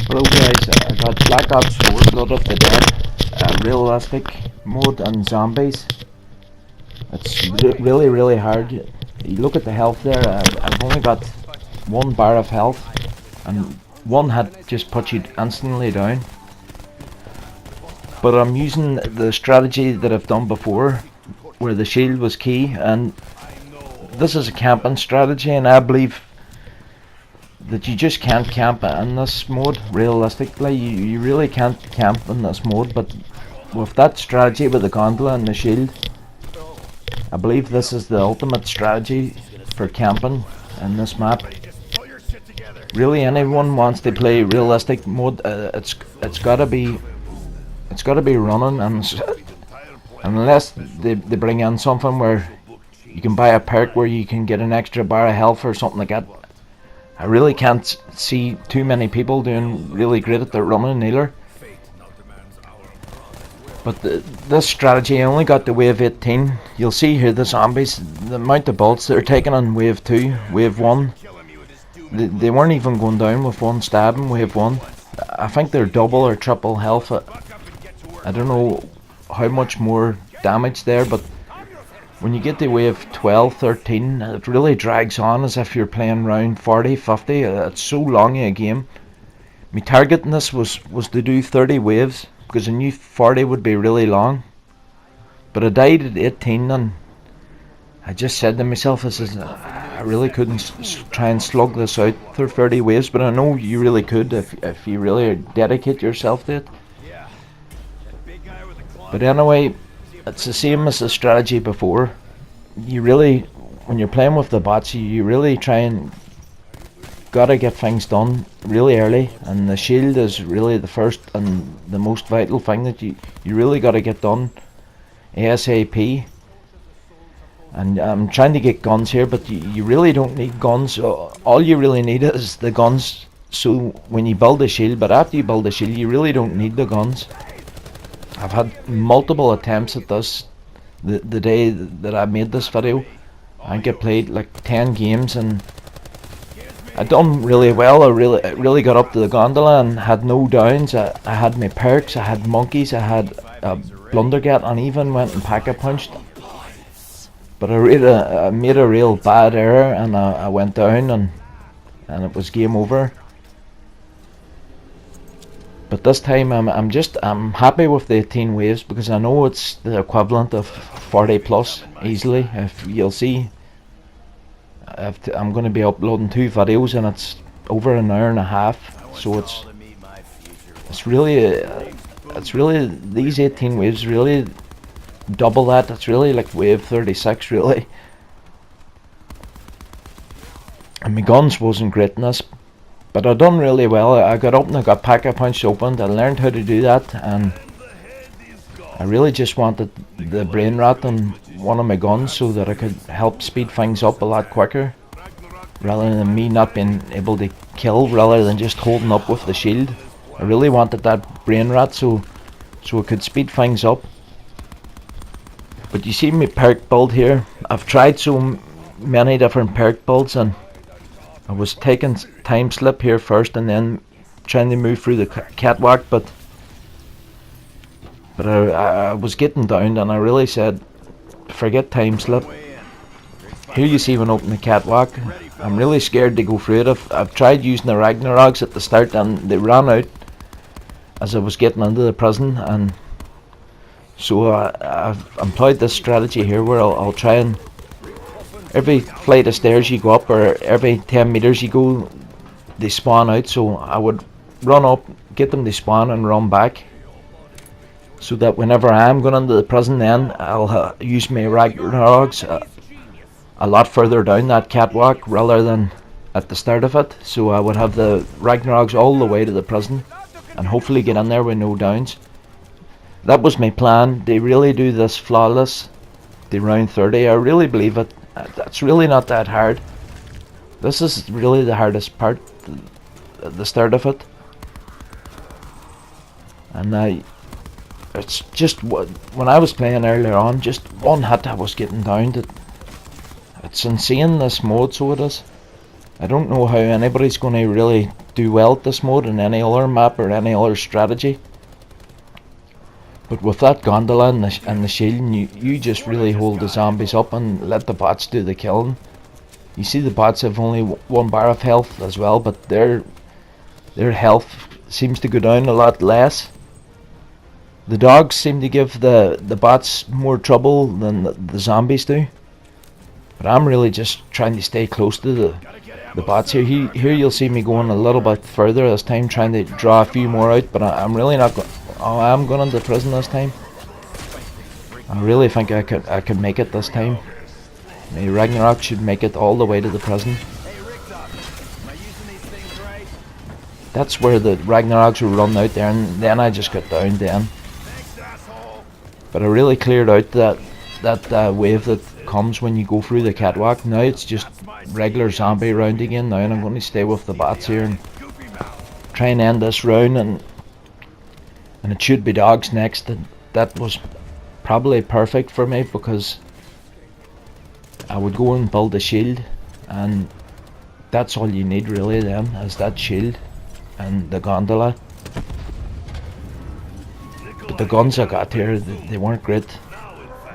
Hello guys, I got Black Ops 4 Blood of the Dead, realistic mode and zombies. It's really hard. You look at the health there, I've only got one bar of health and one hit just puts you instantly down. But I'm using the strategy that I've done before where the shield was key, and this is a camping strategy, and I believe that you just can't camp in this mode. Realistically, you really can't camp in this mode, but with that strategy with the gondola and the shield, I believe this is the ultimate strategy for camping in this map. Really, anyone wants to play realistic mode, it's gotta be running, and unless they bring in something where you can buy a perk where you can get an extra bar of health or something like that, I really can't see too many people doing really great at the running either. But this strategy, I only got to wave 18. You'll see here the zombies, the amount of bullets they're taking on wave 2, wave 1. They weren't even going down with one stab in wave 1. I think they're double or triple health. I don't know how much more damage there, but when you get to wave 12, 13, it really drags on as if you're playing round 40, 50. It's so long a game. My target in this was to do 30 waves, because I knew 40 would be really long. But I died at 18, and I just said to myself, I really couldn't try and slug this out for 30 waves, but I know you really could if you really dedicate yourself to it. But anyway, it's the same as the strategy before. You really, when you're playing with the bots, you really try and gotta get things done really early, and the shield is really the first and the most vital thing that you really gotta get done ASAP. And I'm trying to get guns here, but you really don't need guns. All you really need is the guns, so when you build a shield, but after you build a shield, you really don't need the guns. I've had multiple attempts at this the day that I made this video. I think I played like 10 games and I done really well. I really got up to the gondola and had no downs. I had my perks, I had monkeys, I had a blundergat, and even went and pack-a-punched. But I made a real bad error, and I went down, and it was game over. But this time I'm happy with the 18 waves, because I know it's the equivalent of 40 plus easily. If you'll see, I'm going to be uploading 2 videos, and it's over an hour and a half. So it's really these 18 waves really double that. It's really like wave 36 really. And my guns wasn't great in this, but I done really well. I got up and I got pack-a-punch opened. I learned how to do that, and I really just wanted the brain rat on one of my guns so that I could help speed things up a lot quicker, rather than me not being able to kill, rather than just holding up with the shield. I really wanted that brain rat so it could speed things up. But you see my perk build here. I've tried so many different perk builds, and I was taking time slip here first and then trying to move through the catwalk, but I was getting down, and I really said forget time slip. Here you see when open the catwalk. I'm really scared to go through it. I've tried using the Ragnaroks at the start, and they ran out as I was getting into the prison, and so I've employed this strategy here where I'll try and every flight of stairs you go up, or every 10 meters you go, they spawn out. So I would run up, get them to spawn, and run back, so that whenever I'm going into the prison, then I'll use my Ragnaroks a lot further down that catwalk rather than at the start of it. So I would have the Ragnaroks all the way to the prison and hopefully get in there with no downs. That was my plan. They really do this flawless, the round 30. I really believe it. It's really not that hard. This is really the hardest part, the start of it. And it's just when I was playing earlier on, just one hit I was getting down. It's insane, this mode, so it is. I don't know how anybody's going to really do well at this mode in any other map or any other strategy. But with that gondola and the shielding, you just really hold the zombies up and let the bots do the killing. You see the bots have only 1 bar of health as well, but their health seems to go down a lot less. The dogs seem to give the bots more trouble than the zombies do. But I'm really just trying to stay close to the bots here. Here you'll see me going a little bit further this time, trying to draw a few more out, but I'm really not going. Oh, I'm going into prison this time. I really think I could make it this time. Maybe Ragnarok should make it all the way to the prison. That's where the Ragnaroks were run out there, and then I just got down then. But I really cleared out that wave that comes when you go through the catwalk. Now it's just regular zombie round again now, and I'm going to stay with the bots here and try and end this round, and it should be dogs next. And that was probably perfect for me, because I would go and build a shield, and that's all you need really then, is that shield and the gondola. But the guns I got here, they weren't great.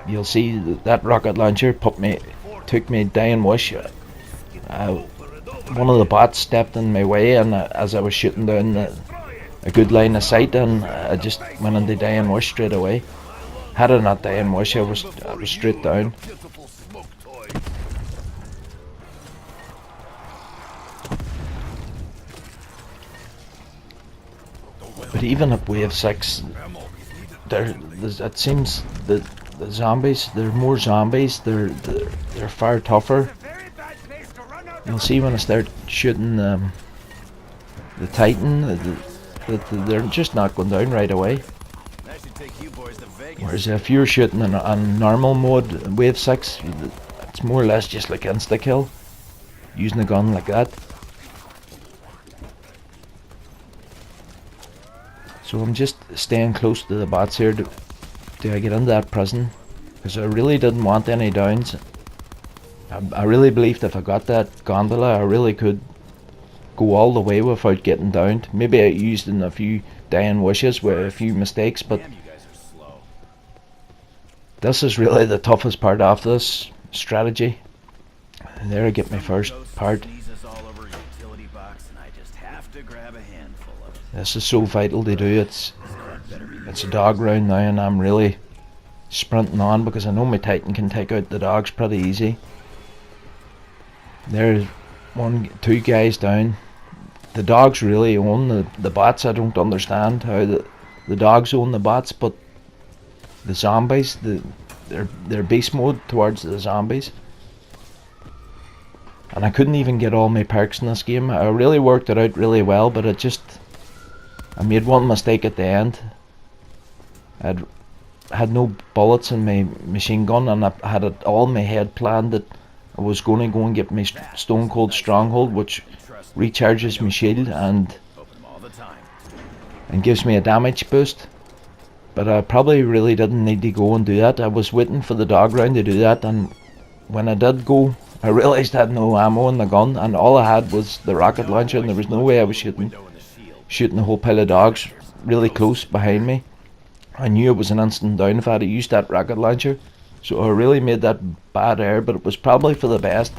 You'll see that rocket launcher took me down wish. One of the bots stepped in my way, and as I was shooting down a good line of sight, and I just went into dying wish straight away. Had I not dying wish, I was straight down. But even at wave 6, it seems that the zombies, there are more zombies. They're far tougher. You'll see when I start shooting the Titan that they're just not going down right away. Whereas if you're shooting on normal mode, wave 6, it's more or less just like insta kill, using a gun like that. So I'm just staying close to the bots here to I get into that prison, because I really didn't want any downs. I really believed if I got that gondola, I really could go all the way without getting downed. Maybe I used in a few dying wishes with a few mistakes, but this is really the toughest part of this strategy. And there I get my first part. This is so vital to do. It's a dog round now, and I'm really sprinting on because I know my Titan can take out the dogs pretty easy. There's 2 guys down. The dogs really own the bots. I don't understand how the dogs own the bots, but the zombies, they're beast mode towards the zombies. And I couldn't even get all my perks in this game. I really worked it out really well, but I made one mistake at the end. I had no bullets in my machine gun, and I had it all in my head planned that I was going to go and get my Stone Cold Stronghold, which recharges my shield and gives me a damage boost. But I probably really didn't need to go and do that. I was waiting for the dog round to do that, and when I did go, I realised I had no ammo in the gun, and all I had was the rocket launcher, and there was no way I was shooting a whole pile of dogs really close behind me. I knew it was an instant down if I had used that rocket launcher. So I really made that bad error, but it was probably for the best.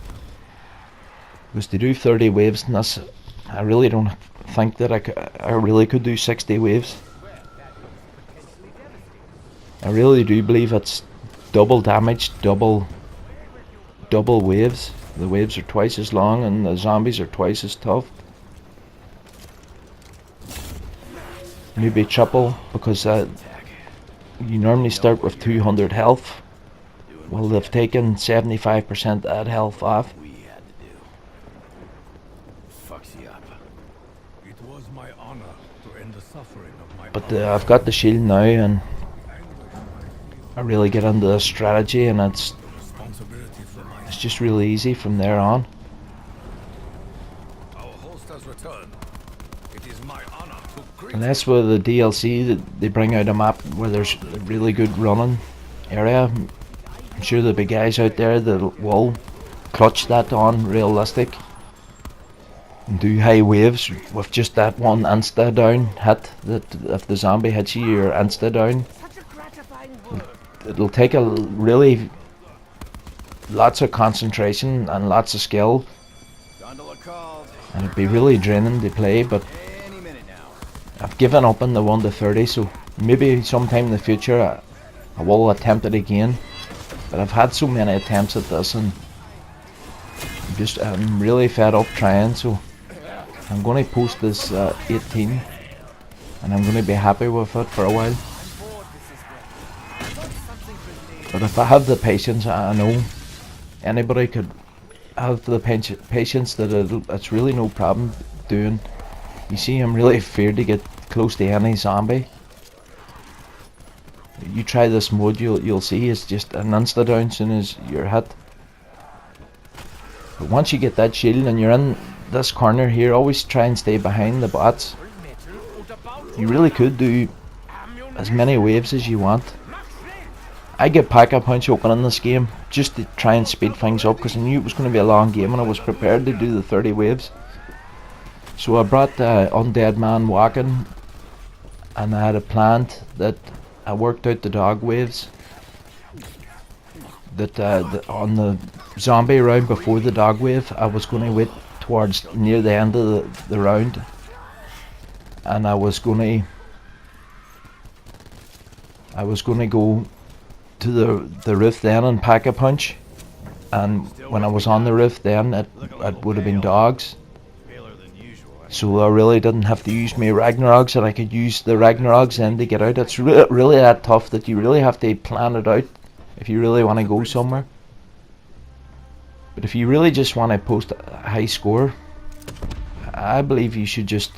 Because to do 30 waves in this, I really don't think that I really could do 60 waves. I really do believe it's double damage, double waves. The waves are twice as long and the zombies are twice as tough. Maybe triple, because you normally start with 200 health. Well, they've taken 75% of that health off. But I've got the shield now, and I really get into the strategy, and it's just really easy from there on. And that's where the DLC that they bring out a map where there's a really good running area. I'm sure there'll be guys out there that will clutch that on realistic. and do high waves with just that one insta down hit. That if the zombie hits you, you're insta down. It'll take a really lots of concentration and lots of skill, and it'd be really draining to play. But I've given up on the 1 to 30, so maybe sometime in the future I will attempt it again. But I've had so many attempts at this, and I'm really fed up trying. So I'm going to post this 18, and I'm going to be happy with it for a while. But if I have the patience, I know anybody could have the patience that it's really no problem doing. You see, I'm really afraid to get close to any zombie. You try this mode, you'll see it's just an insta down as soon as you're hit. But once you get that shield and you're in this corner here, always try and stay behind the bots. You really could do as many waves as you want. I get Pack-a-Punch open in this game just to try and speed things up, because I knew it was going to be a long game and I was prepared to do the 30 waves. So I brought Undead Man walking, and I had a plan that I worked out the dog waves. That on the zombie round before the dog wave, I was going to wait towards near the end of the round, and I was going to go to the roof then and Pack-a-Punch, and when I was on the roof then it would have been dogs. So I really didn't have to use my Ragnaroks, and I could use the Ragnaroks then to get out. It's really that tough that you really have to plan it out if you really want to go somewhere. But if you really just want to post a high score, I believe you should just,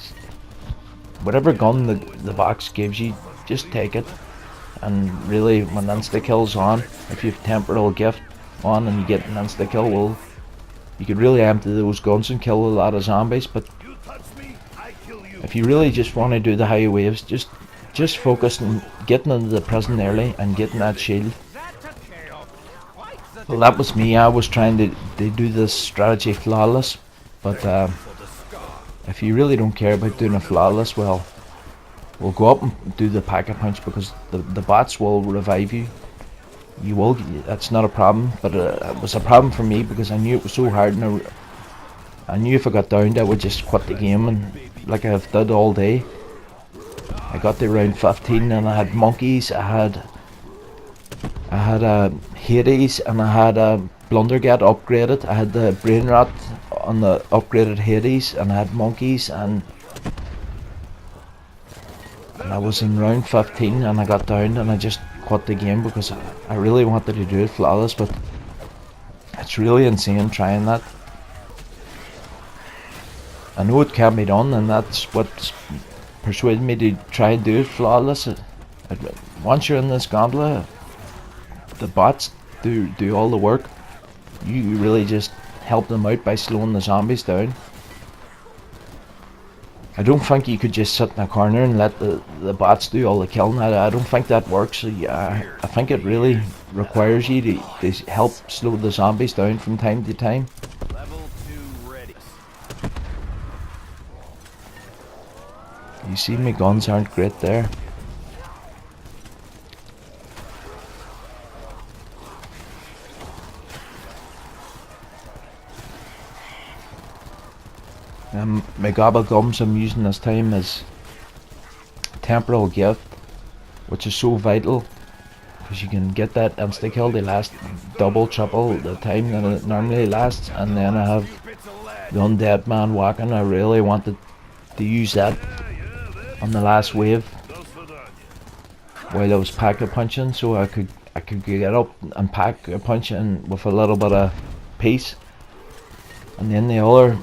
whatever gun the box gives you, just take it. And really, when insta-kill's on, if you have temporal gift on and you get an insta-kill, well, you could really empty those guns and kill a lot of zombies. But if you really just want to do the high waves, just focus on getting into the prison early and getting that shield. Well, that was me. I was trying to do this strategy flawless, but if you really don't care about doing a flawless, well, we'll go up and do the Pack-a-Punch, because the bots will revive you. You will. That's not a problem, but it was a problem for me because I knew it was so hard, and I knew if I got downed I would just quit the game, and like I've done all day. I got to round 15 and I had monkeys, I had Hades, and I had Blundergat upgraded. I had the brain rot on the upgraded Hades, and I had monkeys, and I was in round 15 and I got down and I just quit the game because I really wanted to do it flawless. But it's really insane trying that. I know it can be done, and that's what persuaded me to try and do it flawless. Once you're in this gauntlet, the bots do all the work. You really just help them out by slowing the zombies down. I don't think you could just sit in a corner and let the bots do all the killing. I don't think that works. I think it really requires you to help slow the zombies down from time to time. Level 2 ready. You see, my guns aren't great there. My gobble gums I'm using this time is temporal gift, which is so vital because you can get that insta kill. They last double, triple the time that it normally lasts. And then I have the Undead Man walking. I really wanted to use that on the last wave while I was Pack-a-Punching, so I could get up and Pack-a-Punching with a little bit of peace. And then the other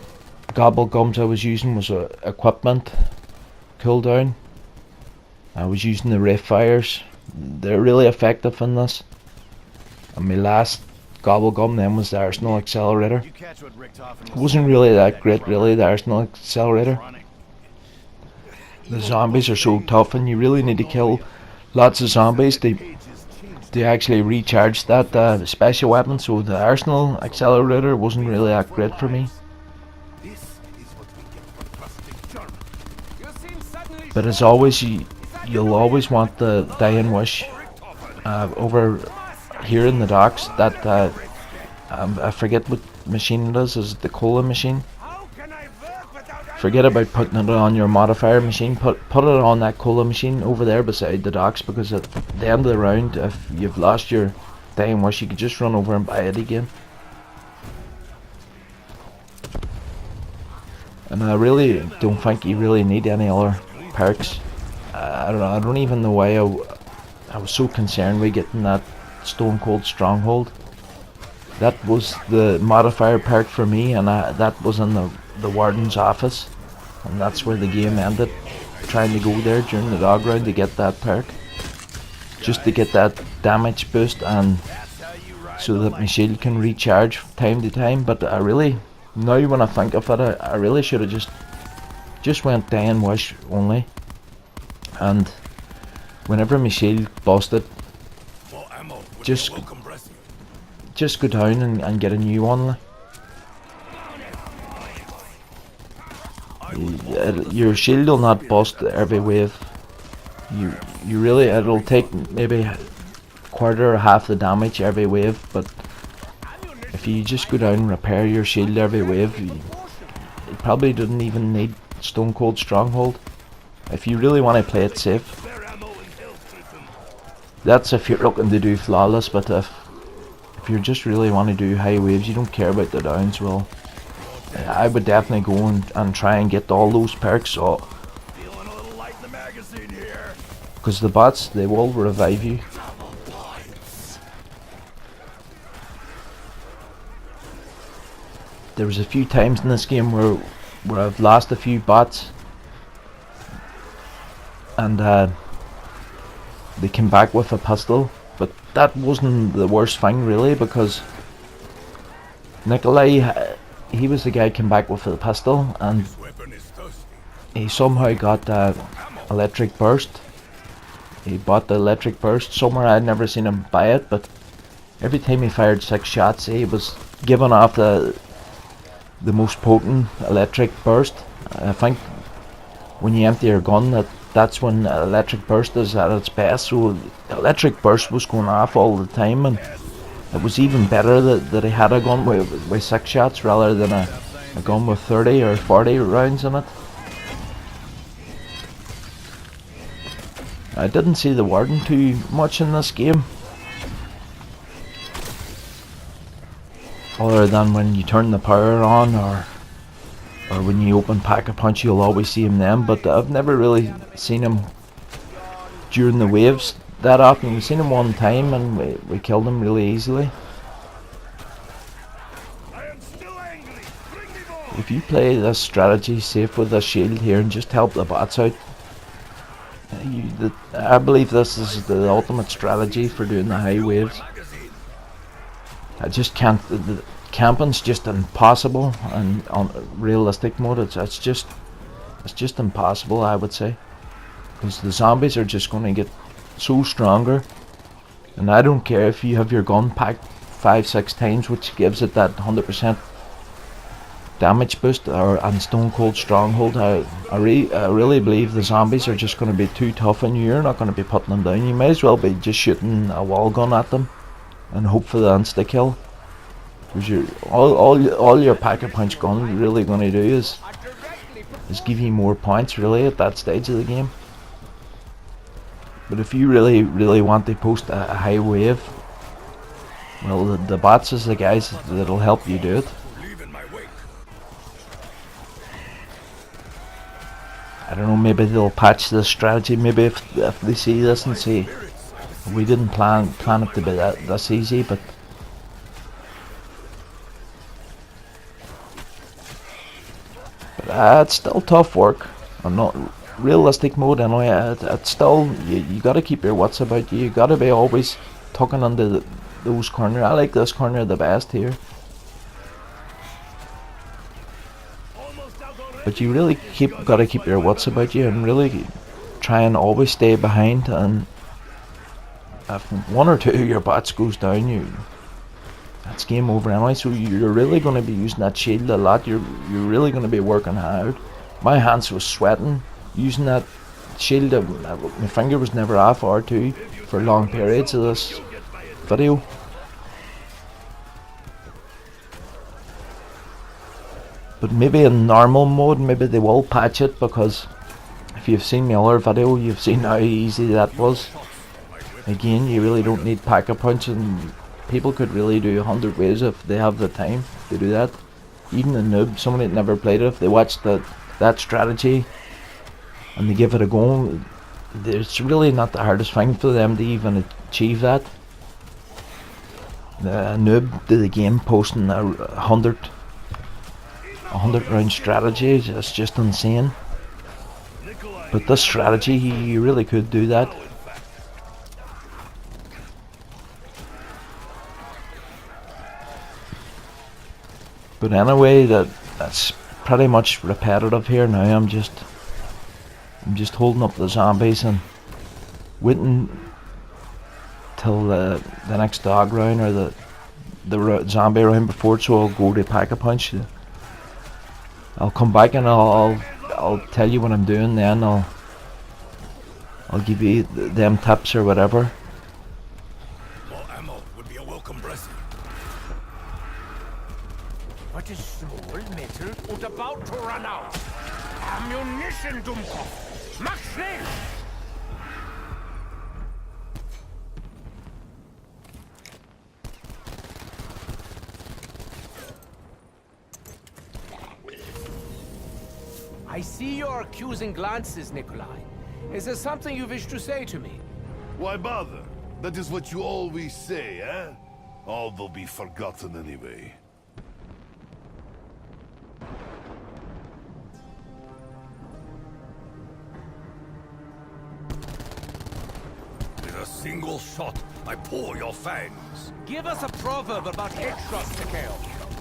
gobble gums I was using was a equipment cooldown. I was using the Wraith Fires. They're really effective in this. And my last gobble gum then was the Arsenal Accelerator. It wasn't really that great, really, the Arsenal Accelerator. The zombies are so tough, and you really need to kill lots of zombies to actually recharge that special weapon. So the Arsenal Accelerator wasn't really that great for me. But as always, you'll always want the dying wish over here in the docks. That I forget what machine it is it the cola machine? Forget about putting it on your modifier machine. Put it on that cola machine over there beside the docks, because at the end of the round, if you've lost your dying wish, you could just run over and buy it again. And I really don't think you really need any other perks. I don't know. I don't even know why I was so concerned with getting that Stone Cold Stronghold. That was the modifier perk for me, and that was in the warden's office, and that's where the game ended. Trying to go there during the dog round to get that perk, just to get that damage boost, and so that my shield can recharge time to time. But I really, now when I think of it, I really should have just went dying wish only, and whenever my shield busted, just go down and get a new one. Your shield will not bust every wave. You really, it'll take maybe a quarter or half the damage every wave, but if you just go down and repair your shield every wave, it probably doesn't even need Stone Cold Stronghold. If you really want to play it safe. That's if you're looking to do flawless, but if you just really want to do high waves, you don't care about the downs, well, I would definitely go and try and get all those perks, because the bots, they will revive you. There was a few times in this game where I've lost a few bots, and they came back with a pistol, but that wasn't the worst thing really, because Nikolai, he was the guy who came back with the pistol, and he somehow got electric burst. He bought the electric burst somewhere. I'd never seen him buy it, but every time he fired 6 shots, he was giving off the most potent electric burst. I think when you empty your gun, that's when electric burst is at its best. So electric burst was going off all the time, and it was even better that he had a gun with 6 shots rather than a gun with 30 or 40 rounds in it. I didn't see the warden too much in this game, other than when you turn the power on, or when you open Pack-a-Punch, you'll always see him then. But I've never really seen him during the waves that often. We've seen him one time and we killed him really easily. If you play this strategy safe with this shield here and just help the bots out, I believe this is the ultimate strategy for doing the high waves. I just can't. The camping's just impossible, and on realistic mode, it's just impossible, I would say, because the zombies are just going to get so stronger, and I don't care if you have your gun packed 5-6 times, which gives it that 100% damage boost, and Stone Cold Stronghold. I really believe the zombies are just going to be too tough, and you're not going to be putting them down. You may as well be just shooting a wall gun at them and hope for the insta kill, because all your Pack-a-Punch gun really going to do is give you more points really at that stage of the game. But if you really want to post a high wave, well, the bots is the guys that'll help you do it. I don't know, maybe they'll patch this strategy. Maybe if they see this and say, we didn't plan it to be this easy, but it's still tough work. I'm not realistic mode anyway. It's still, you got to keep your wits about you. You got to be always tucking into those corners. I like this corner the best here, but you really got to keep your wits about you and really try and always stay behind. And if one or two of your bots goes down, that's game over anyway. So you're really going to be using that shield a lot. You're really going to be working hard. My hands was sweating using that shield, my finger was never off R2 for long periods of this video. But maybe in normal mode, maybe they will patch it, because if you've seen my other video, you've seen how easy that was. Again, you really don't need Pack-a-Punch, and people could really do 100 ways if they have the time to do that. Even a noob, somebody that never played it, if they watch that strategy and they give it a go, it's really not the hardest thing for them to even achieve that. A noob to the game posting a 100 round strategy, it's just insane. But this strategy, you really could do that. But anyway, that's pretty much repetitive here now. I'm just holding up the zombies and waiting till the next dog round, or the zombie round before it, so I'll go to Pack-a-Punch. I'll come back and I'll tell you what I'm doing. Then I'll give you them tips or whatever. More ammo would be a welcome blessing. What is Schmoll, Metal und about to run out? Ammunition, Dummkopf! Mach schnell! I see your accusing glances, Nikolai. Is there something you wish to say to me? Why bother? That is what you always say, eh? All will be forgotten anyway. With a single shot, I pull your fangs. Give us a proverb about headshots, Takeo.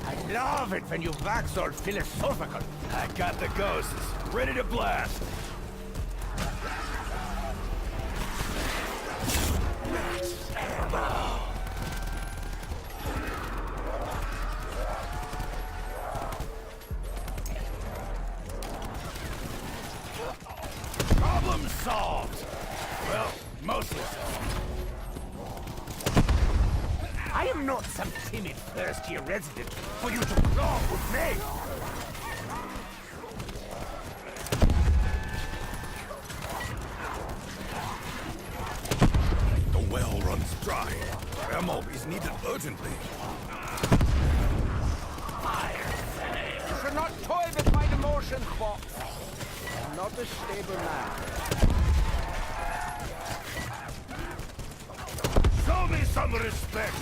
I love it when you wax all philosophical. I got the ghosts, ready to blast. Problem solved. Well, mostly solved. I am not some timid first-year resident for you to claw with me. The well runs dry. Ammo is needed urgently. You should not toy with my emotions, Fox. I'm not a stable man. Show me some respect.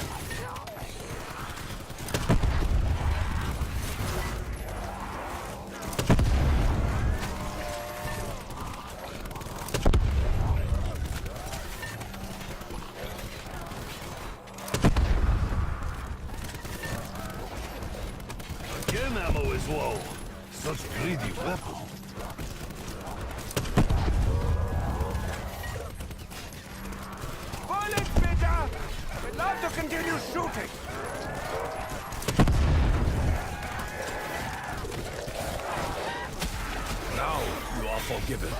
Again, ammo is low. Such greedy weapon. Bullets, bitte! We'd love to continue shooting. Now you are forgiven.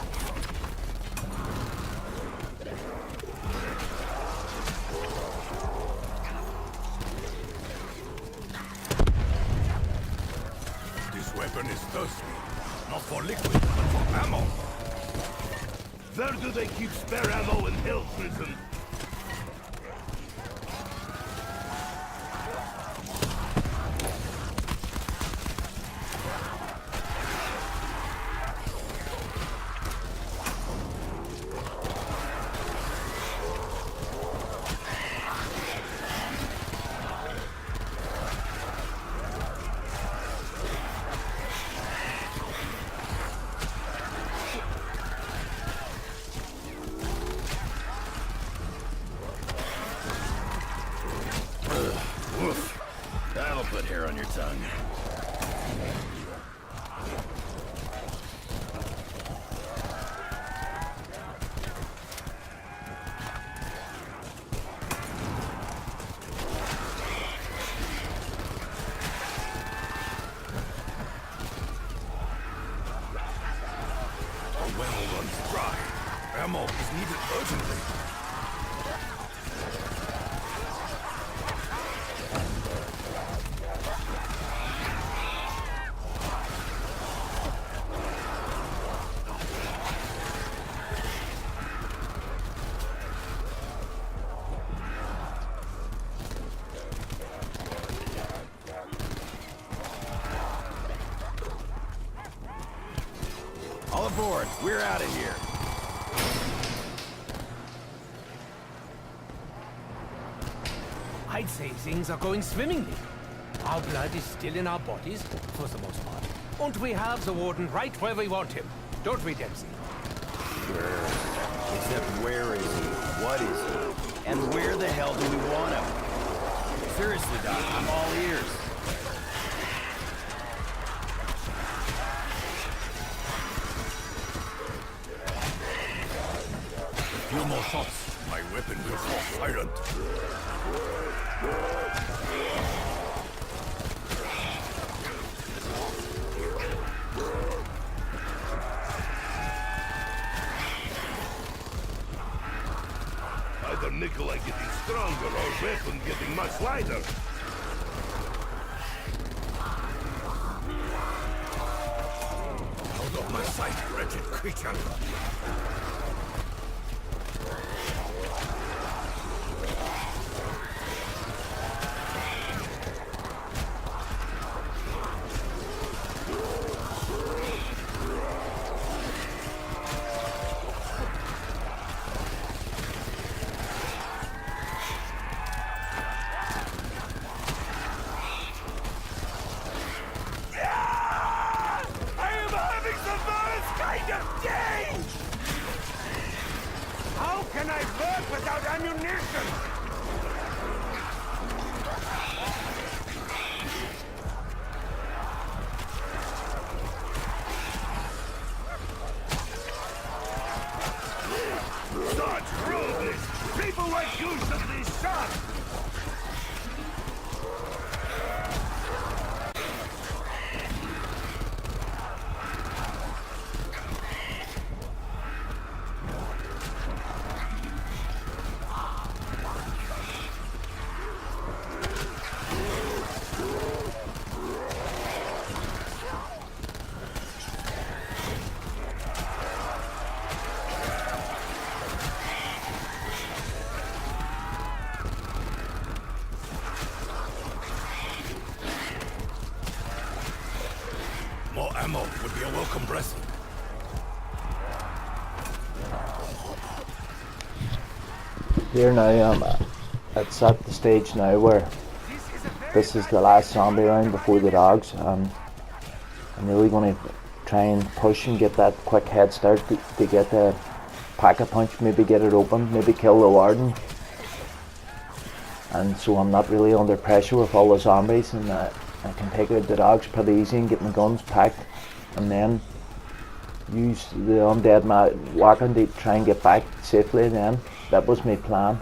This weapon is thirsty. Not for liquid, but for ammo. Where do they keep spare ammo in Hill Prison? Woof. That'll put hair on your tongue. The well runs dry. Ammo is needed urgently. All aboard. We're out of here. I'd say things are going swimmingly. Our blood is still in our bodies, for the most part. And we have the warden right where we want him. Don't we, Dempsey? Sure. Except where is he? What is he? And where the hell do we want him? Seriously, Doc, I'm all ears. Few more shots. My weapon will fall silent. Either Nikolai getting stronger or weapon getting much lighter. Out of my sight, wretched creature. How can I work without ammunition? Such rudeness! People like you should be shot! More ammo would be a welcome blessing. Here now, it's at the stage now where this is the last zombie round before the dogs. I'm really going to try and push and get that quick head start to get the pack-a-punch, maybe get it open, maybe kill the warden. And so I'm not really under pressure with all the zombies, and I can take out the dogs pretty easy and get my guns packed, and then use the undead wagon to try and get back safely then. That was my plan.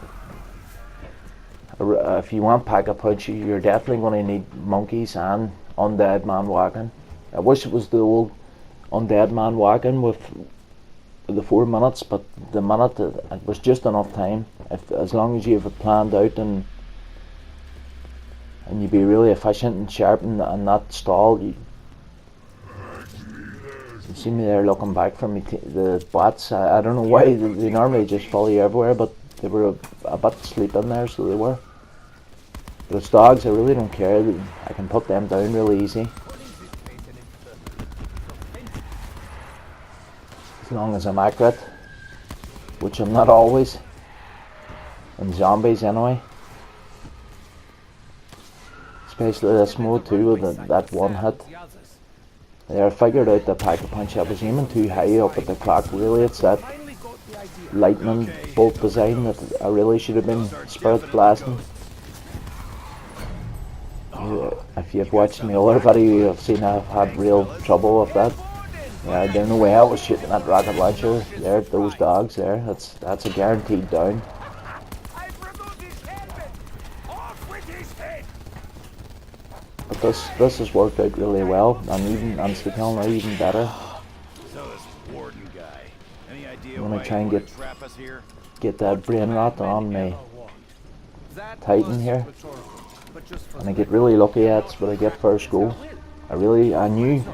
If you want pack-a-punch, you're definitely going to need monkeys and undead man wagon. I wish it was the old undead man wagon with the 4 minutes, but the minute it was just enough time. As long as you have it planned out and you be really efficient and sharp and not stall. You see me there looking back from me the bots. I don't know why they normally just follow you everywhere, but they were a bit sleeping there, so they were. Those dogs, I really don't care. I can put them down really easy. As long as I'm accurate, which I'm not always. And zombies anyway. Especially this mode too, with that one hit. There, I figured out the pack-a-punch. I was aiming too high up at the clock. Really, it's that lightning bolt design that I really should have been spirit blasting. If you've watched my other video, you've seen I've had real trouble with that. Yeah, there's no way I was shooting that rocket launcher there at those dogs there. That's a guaranteed down. But this has worked out really well, and even I'm still now even better. So this warden guy, Any idea I'm gonna why try you and wanna get trap us here? that brain rot on my That Titan was here. rhetorical, but just for And I get really lucky. That's what I get first go. I knew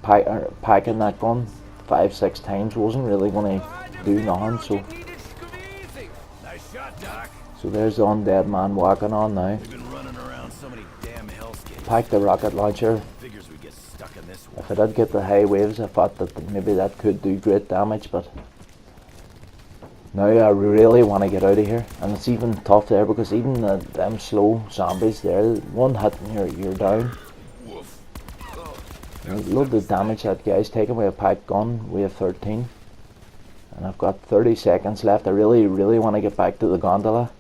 packing that gun 5-6 times wasn't really going to do nothing. Nice shot, Doc. So there's the undead man walking on now. We've been running around so many damn hellscapes. Pack the rocket launcher. Figures we get stuck in this one. If I did get the high waves, I thought that maybe that could do great damage, but now I really want to get out of here. And it's even tough there because even them slow zombies there, one hit and you're down. Look the damage that guy's taking with a pack gun. We have 13. And I've got 30 seconds left. I really want to get back to the gondola.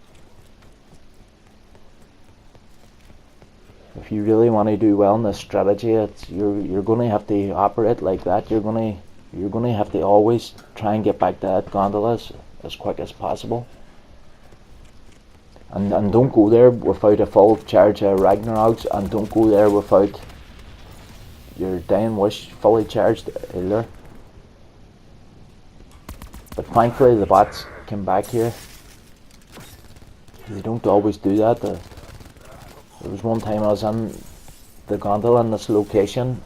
If you really want to do well in this strategy, you're going to have to operate like that. You're going to have to always try and get back to that gondola as quick as possible. And don't go there without a full charge of Ragnaroks, and don't go there without your Dying Wish fully charged either. But thankfully the bots came back here. They don't always do that. There was one time I was in the gondola in this location.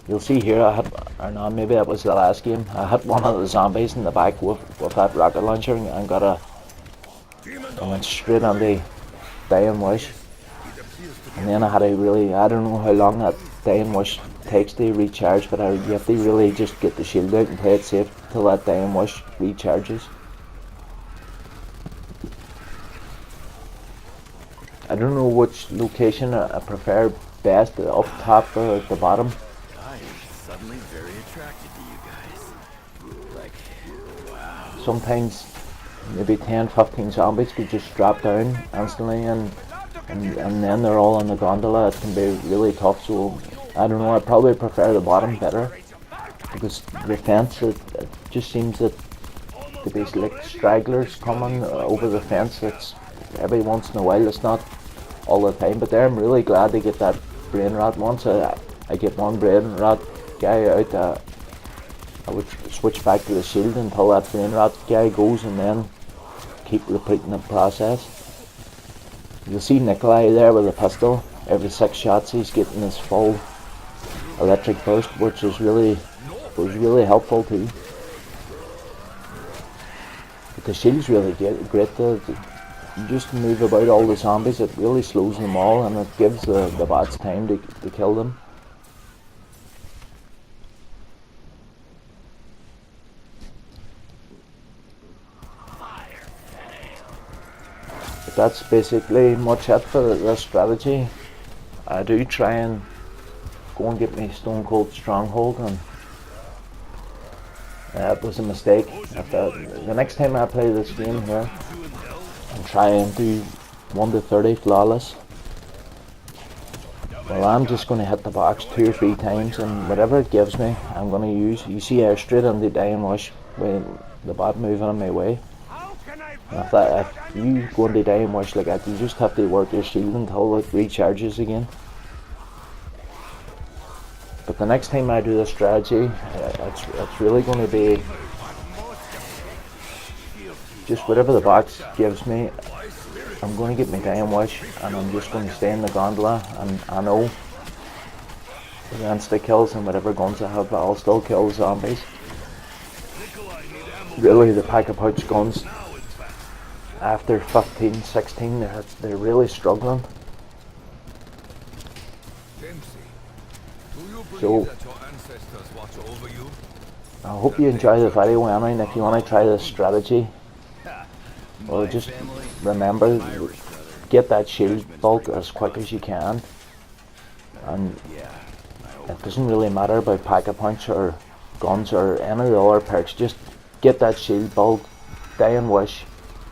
You'll see here I hit, or no, maybe that was the last game. I hit one of the zombies in the back with that rocket launcher and I went straight on the Dying Wish. And then I had to I don't know how long that Dying Wish takes to recharge, but you have to really just get the shield out and play it safe till that Dying Wish recharges. I don't know which location I prefer best, the up top or at the bottom. I am suddenly very attracted to you guys. Like, wow. Sometimes maybe 10-15 zombies could just drop down instantly and then they're all on the gondola. It can be really tough, so I don't know, I probably prefer the bottom better because the fence, it just seems that to be like stragglers coming over the fence. It's every once in a while, it's not all the time, but there I'm really glad to get that brain rot. Once I get one brain rot guy out, I would switch back to the shield until that brain rot guy goes and then keep repeating the process. You'll see Nikolai there with a pistol. Every 6 shots he's getting this full electric burst, which was really helpful too. But the shield's really great. You just move about all the zombies, it really slows them all and it gives the bots time to kill them. But that's basically much it for this strategy. I do try and go and get me Stone Cold Stronghold, and that was a mistake. The next time I play this game here, I'll try and do 1 to 30 flawless. Well, I'm just going to hit the box 2 or 3 times, and whatever it gives me, I'm going to use. You see there straight on the Dying Wish with the bot moving on my way. And if you go into Dying Wish like that, you just have to work your shield until it recharges again. But the next time I do this strategy, it's really going to be just whatever the box gives me. I'm going to get my Dying Wish and I'm just going to stay in the gondola, and I know with insta kills and whatever guns I have, I'll still kill the zombies. Really, the pack-a-pouch guns after 15, 16, they're really struggling. So I hope you enjoy the video, and if you want to try this strategy, well, just remember, get that shield bulk as quick as you can, and it doesn't really matter about pack-a-punch or guns or any of the other perks. Just get that shield bulk, Dying Wish,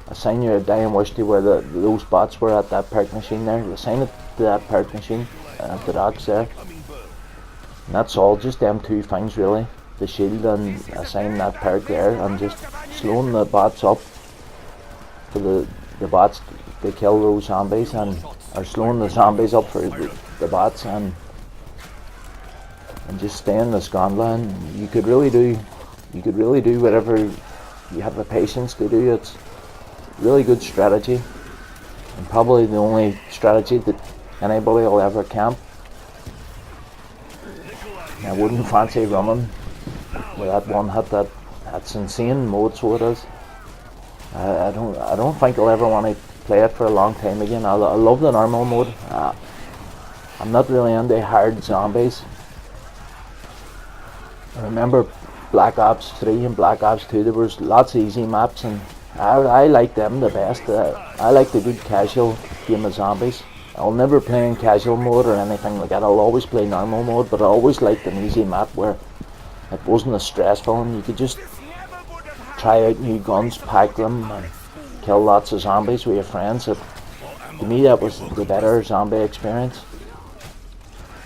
assign your Dying Wish to where those bots were at that perk machine there. Assign it to that perk machine at the docks there. And that's all, just them 2 things really. The shield and assign that perk there, and just slowing the bots up for the bots to kill those zombies, and or slowing the zombies up for the bots, and just stay in this gondola. And you could really do You could really do whatever you have the patience to do. It's really good strategy, and probably the only strategy that anybody will ever camp. I wouldn't fancy running with that one hit. That's insane mode, so it is. I don't think I'll ever want to play it for a long time again. I love the normal mode. I'm not really into hard zombies. I remember Black Ops 3 and Black Ops 2, there was lots of easy maps, and I like them the best. I like the good casual game of zombies. I'll never play in casual mode or anything like that. I'll always play normal mode, but I always liked an easy map where it wasn't as stressful and you could just try out new guns, pack them, and kill lots of zombies with your friends. To me, that was the better zombie experience.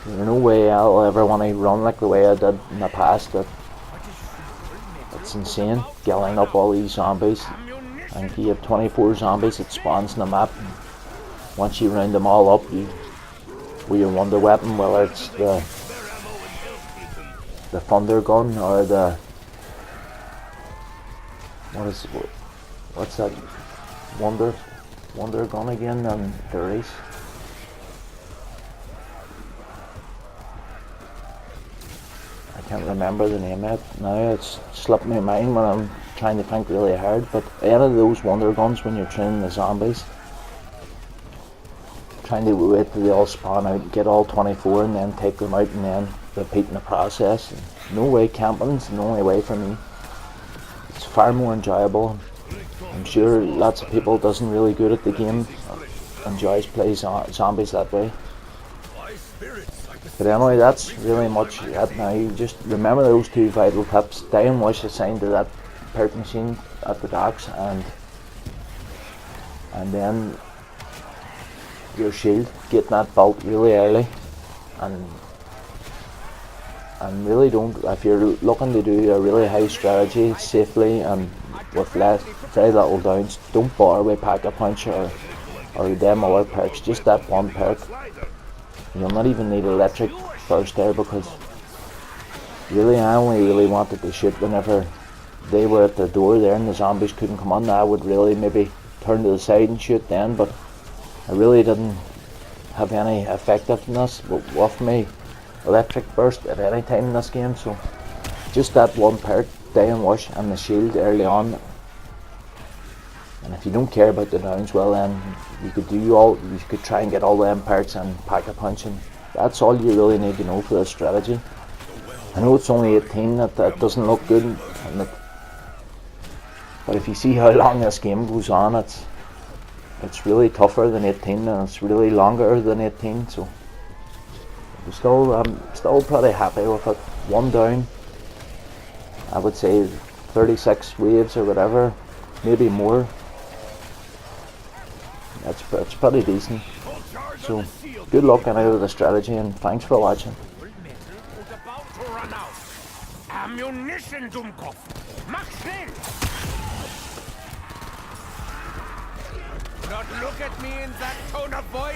There's no way I'll ever want to run like the way I did in the past. It's insane, killing up all these zombies. And if you have 24 zombies, it spawns in the map. Once you round them all up, you with your wonder weapon, whether it's the thunder gun or the what's that wonder gun again, and there is. I can't remember the name of it now. It's slipped my mind when I'm trying to think really hard. But any of those wonder guns, when you're training the zombies, trying to wait till they all spawn out, get all 24, and then take them out, and then repeating the process. And no way, camping's the only way for me. It's far more enjoyable. I'm sure lots of people doesn't really good at the game enjoys playing zombies that way. But anyway, that's really much it now. You just remember those two vital tips. Die and wash assigned to that perk machine at the docks, and then your shield, get that built really early, and really don't, if you're looking to do a really high strategy safely and with very little downs, don't bother with Pack-a-Punch or them other perks, just that one perk. You'll not even need electric burst there, because really I only really wanted to shoot whenever they were at the door there and the zombies couldn't come on. I would really maybe turn to the side and shoot then, but I really didn't have any effectiveness with me electric burst at any time in this game. So just that one perk, Die and Wash, and the shield early on. And if you don't care about the downs, well then you could try and get all them perks and Pack-a-Punch, and that's all you really need to know for this strategy. I know it's only 18, that doesn't look good, but if you see how long this game goes on, it's really tougher than 18, and it's really longer than 18. So I'm still pretty happy with it. One down, I would say 36 waves or whatever, maybe more. It's pretty decent. So good luck anyway with the strategy, and thanks for watching. Ammunition, Dummkopf! Mach schnell! Not look at me in that tone of voice!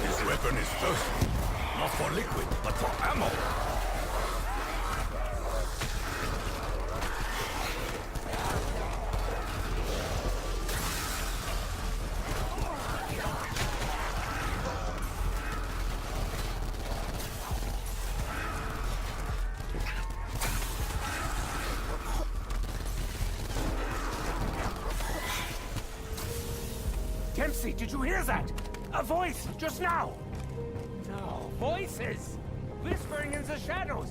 This weapon is thirsty. Not for liquid, but for ammo. Dempsey, did you hear that? A voice, just now! No, voices! Whispering in the shadows!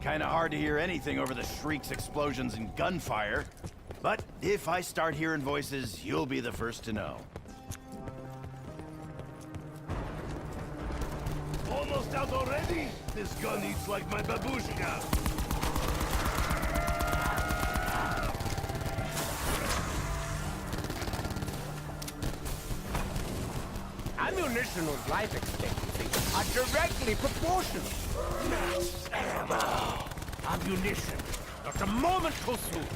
Kinda hard to hear anything over the shrieks, explosions, and gunfire. But if I start hearing voices, you'll be the first to know. Almost out already? This gun eats like my babushka. Ammunition with life expectancy are directly proportional. Ammo. Ammunition. Not a moment too soon.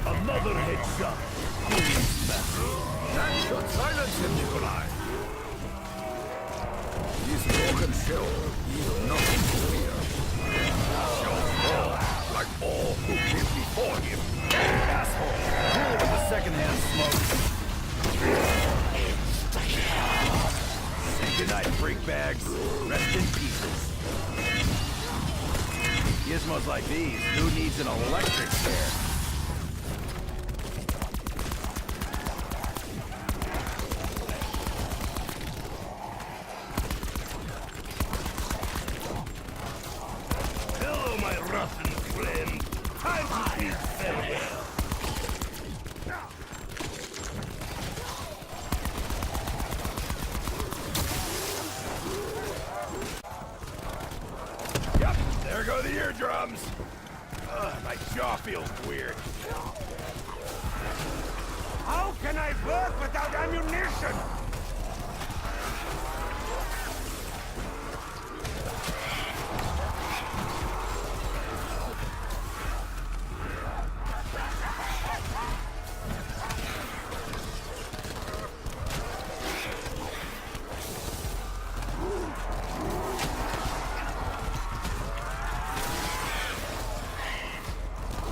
Another headshot. That should silence him, Nikolai. This broken shell is nothing to fear. Shall fall like all who came before him. Asshole! Cool with the secondhand smoke. Say goodnight, freak bags. Rest in pieces. Gizmos like these, who needs an electric chair? Hello, my roughen friend. Time to bid farewell. Yep, there go the eardrums. Ugh, my jaw feels weird. How can I work without ammunition?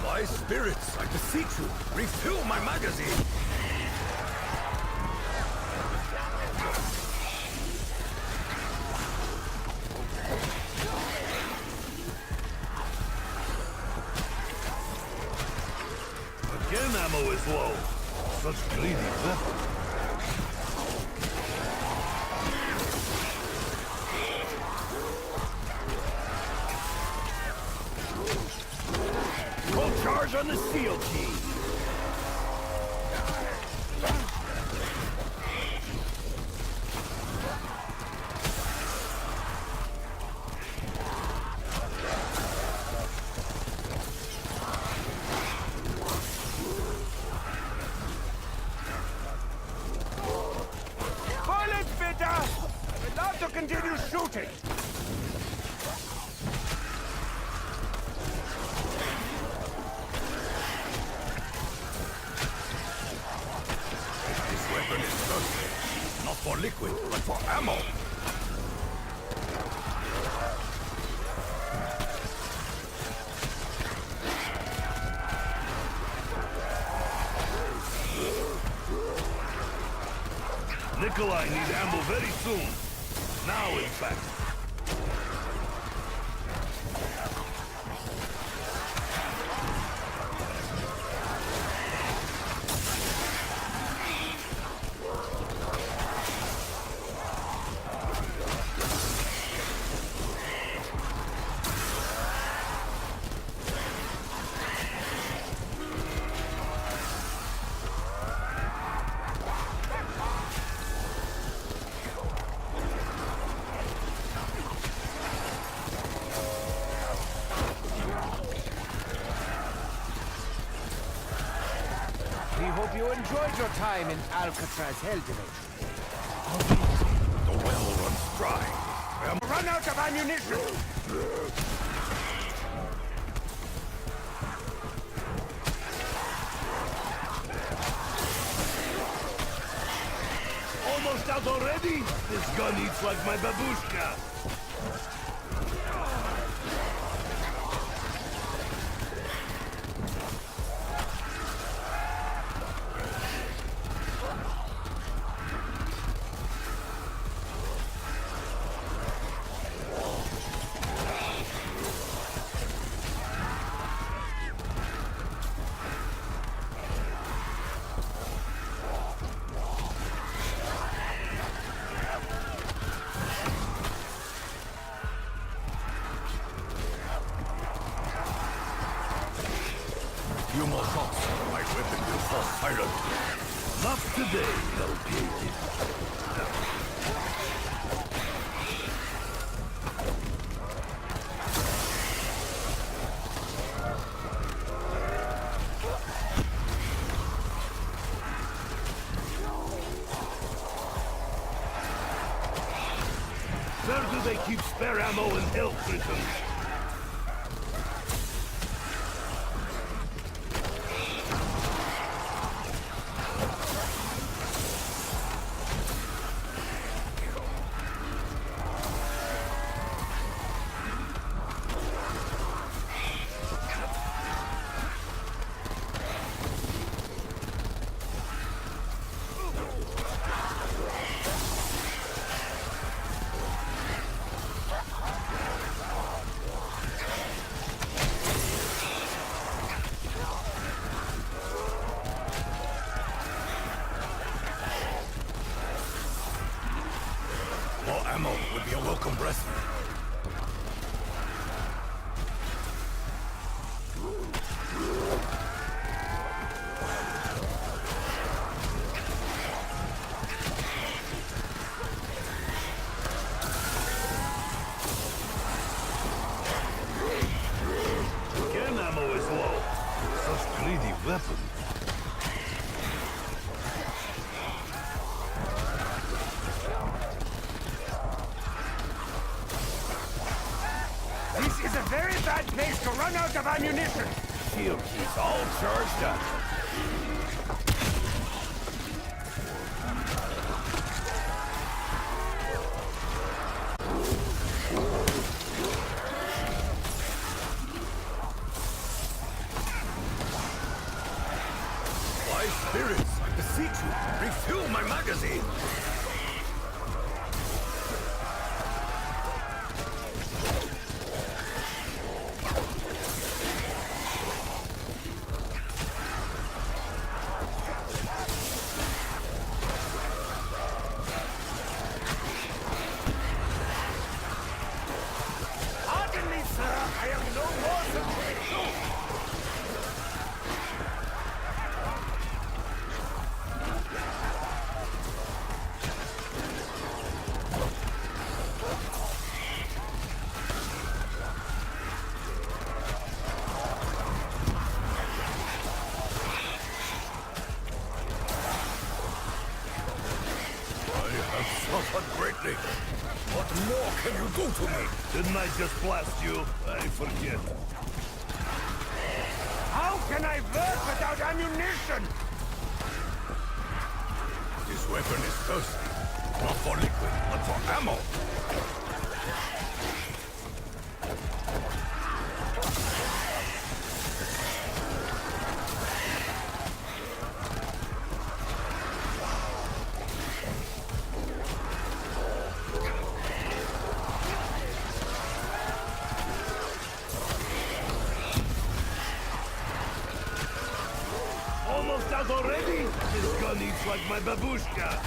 My spirits, I beseech you, refill my magazine. Again, ammo is low. Such greedy weapon. Full charge on the seal key. Bullet fitter! I would love to continue shooting. This weapon is thirsty. Not for liquid, but for ammo. Nikolai needs ammo very soon. Now, in fact. We hope you enjoyed your time in Alcatraz Hell Dimension. The well runs dry. Run out of ammunition! Almost out already? This gun eats like my babushka. Few more shots, my weapon will fall silent. Not today, Hell-Gated. Where do they keep spare ammo in hell prisons? More ammo would be a welcome blessing. Again, ammo is low. Such greedy weapons. This is a very bad place to run out of ammunition. Shield keys all charged up. My spirits, I beseech you, refuel my magazine. Pardon me, sir. I have no more to do. I have suffered greatly. What more can you do to me? Didn't I just blast you? I forget. How can I work without ammunition? This weapon is thirsty. Not for liquid, but for ammo. Almost out already? This gun eats like my babushka.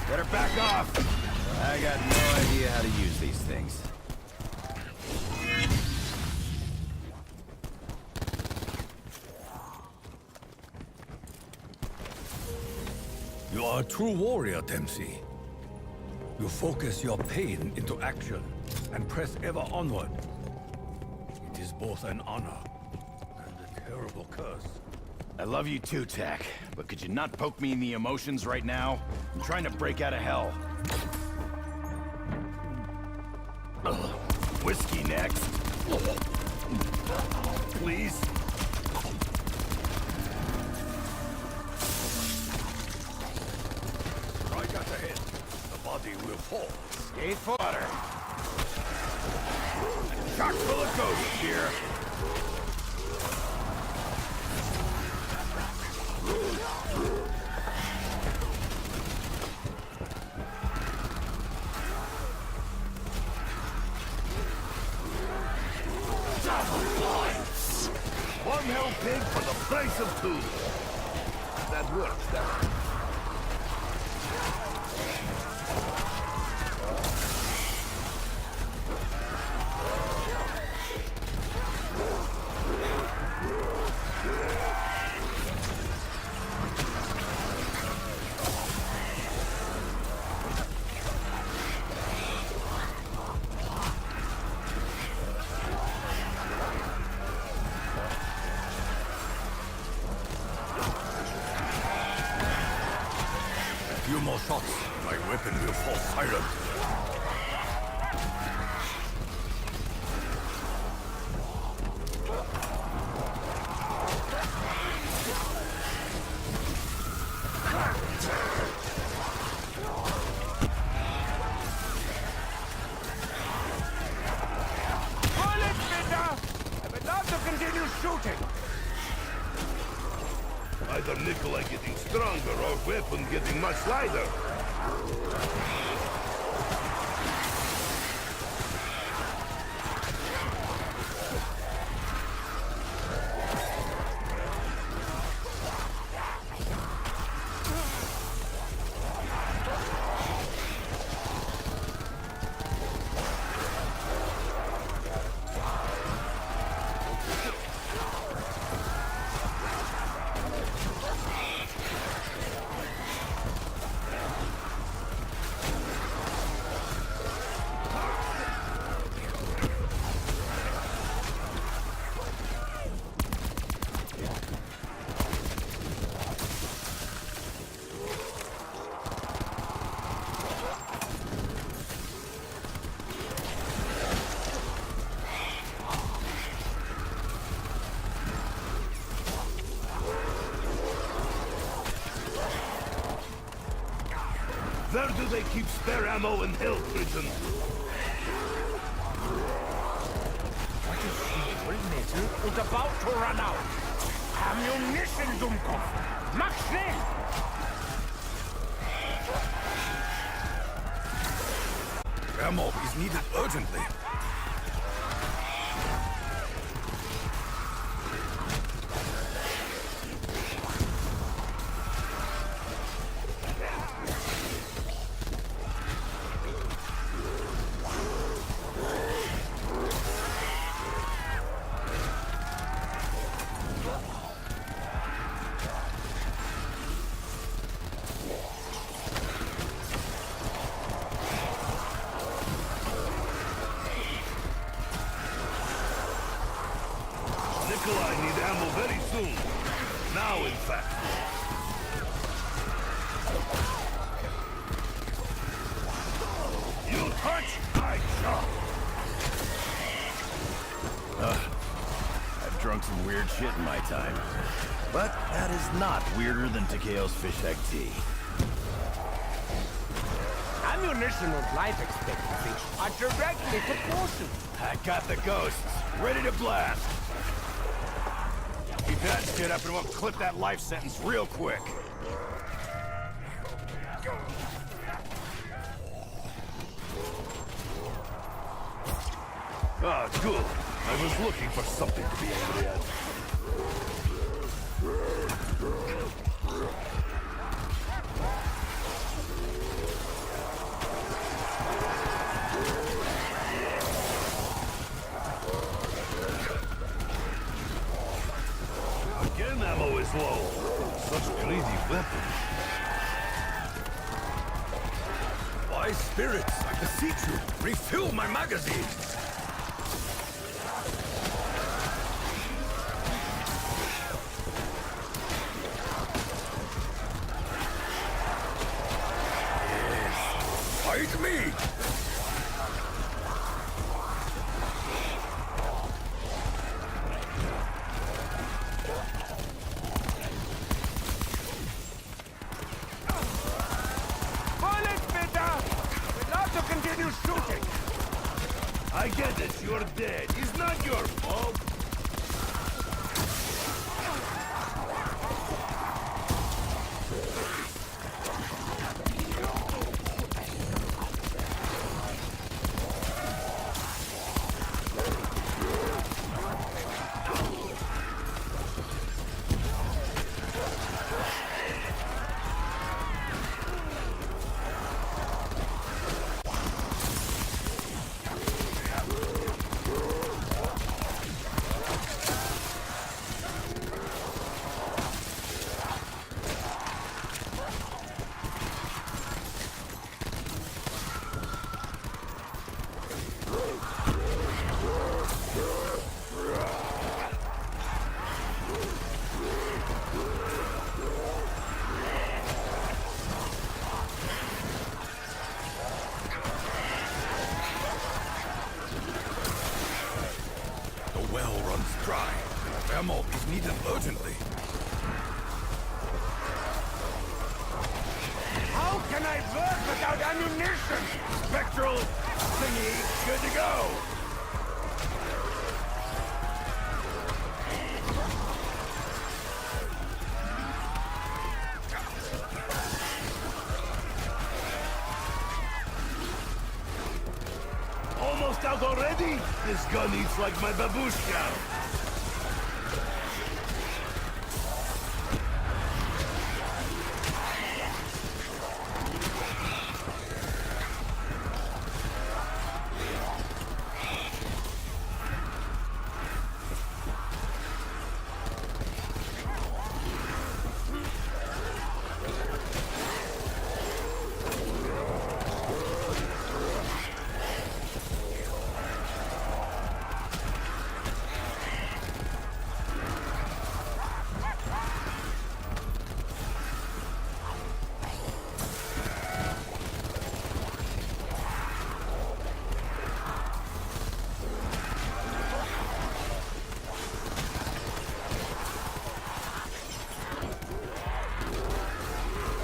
Better back off. I got no idea how to use these things. You are a true warrior, Dempsey. You focus your pain into action and press ever onward. It is both an honor and a terrible curse. I love you too, Tack, but could you not poke me in the emotions right now? I'm trying to break out of hell. Whiskey next. Please? Right at the head, the body will fall. Skate for water. Chock full of ghosts here. One hell pig for the price of two. That works, that. Few more shots, my weapon will fall silent. Bullets, Peter! I would love to continue shooting. Either Nikolai getting stronger or weapon getting much lighter. Where do they keep spare ammo in Hell Prison? What is viel Mittel und about to run out? Ammunition, Dummkopf! Mach schnell! Ammo is needed urgently. Nikolai need ammo very soon. Now, in fact. You touch, I chop. I've drunk some weird shit in my time. But that is not weirder than Takeo's fish egg tea. Ammunition and life expectancy are directly proportional. I got the ghosts, ready to blast. Keep that shit up and we'll clip that life sentence real quick. Ah, good. I was looking for something to be angry at. Again, ammo is low. Such greedy weapons. By spirits, I beseech you, refill my magazine. Fight me! Bullets, Peter! We'd love to continue shooting. I get it, you're dead. It's not your fault. ammo is needed urgently. How can I work without ammunition? Spectral thingy, good to go. Almost out already? This gun eats like my babushka.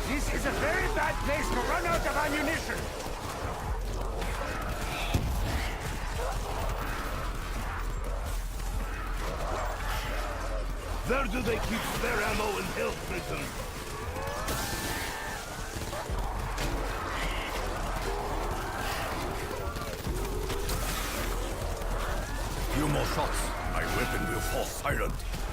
This is a very bad place to run out of ammunition. Where do they keep spare ammo in Hill Prison? Few more shots. My weapon will fall silent.